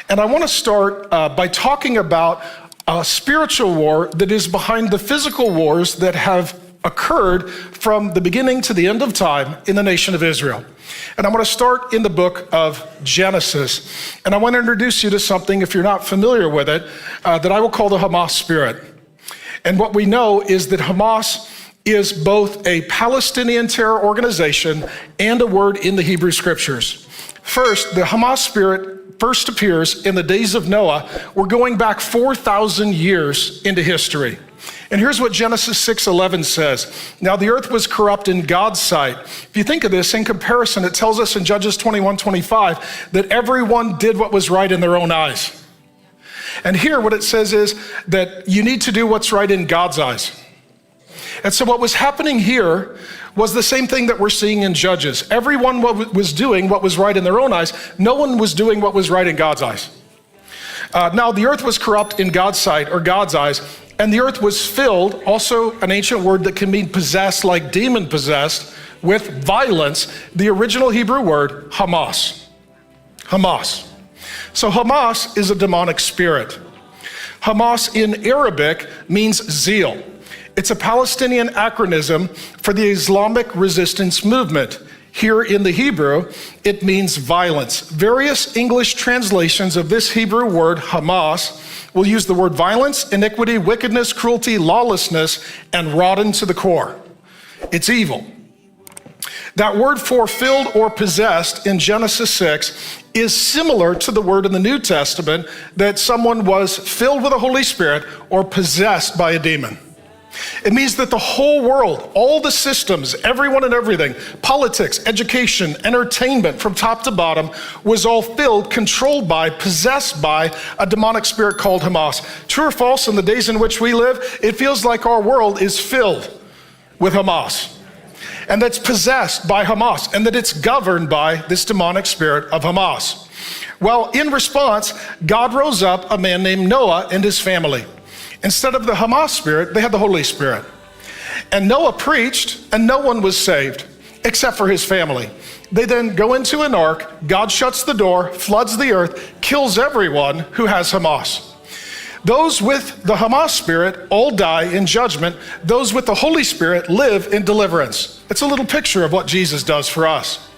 And I want to start by talking about a spiritual war that is behind the physical wars that have occurred from the beginning to the end of time in the nation of Israel. And I want to start in the book of Genesis. And I want to introduce you to something, if you're not familiar with it, that I will call the Hamas spirit. And what we know is that Hamas is both a Palestinian terror organization and a word in the Hebrew scriptures. First, the Hamas spirit first appears in the days of Noah. We're going back 4,000 years into history. And here's what Genesis 6:11 says. Now the earth was corrupt in God's sight. If you think of this in comparison, it tells us in Judges 21:25 that everyone did what was right in their own eyes. And here what it says is that you need to do what's right in God's eyes. And so what was happening here was the same thing that we're seeing in Judges. Everyone was doing what was right in their own eyes. No one was doing what was right in God's eyes. Now the earth was corrupt in God's sight, or God's eyes, and the earth was filled, also an ancient word that can mean possessed, like demon possessed, with violence. The original Hebrew word, Hamas. Hamas. So Hamas is a demonic spirit. Hamas in Arabic means zeal. It's a Palestinian acronym for the Islamic resistance movement. Here in the Hebrew, it means violence. Various English translations of this Hebrew word, Hamas, will use the word violence, iniquity, wickedness, cruelty, lawlessness, and rotten to the core. It's evil. That word for filled or possessed in Genesis 6 is similar to the word in the New Testament that someone was filled with the Holy Spirit or possessed by a demon. It means that the whole world, all the systems, everyone and everything, politics, education, entertainment, from top to bottom, was all filled, controlled by, possessed by a demonic spirit called Hamas. True or false, in the days in which we live, it feels like our world is filled with Hamas, and that's possessed by Hamas, and that it's governed by this demonic spirit of Hamas. Well, in response, God rose up a man named Noah and his family. Instead of the Hamas spirit, they had the Holy Spirit. And Noah preached, and no one was saved, except for his family. They then go into an ark, God shuts the door, floods the earth, kills everyone who has Hamas. Those with the Hamas spirit all die in judgment. Those with the Holy Spirit live in deliverance. It's a little picture of what Jesus does for us.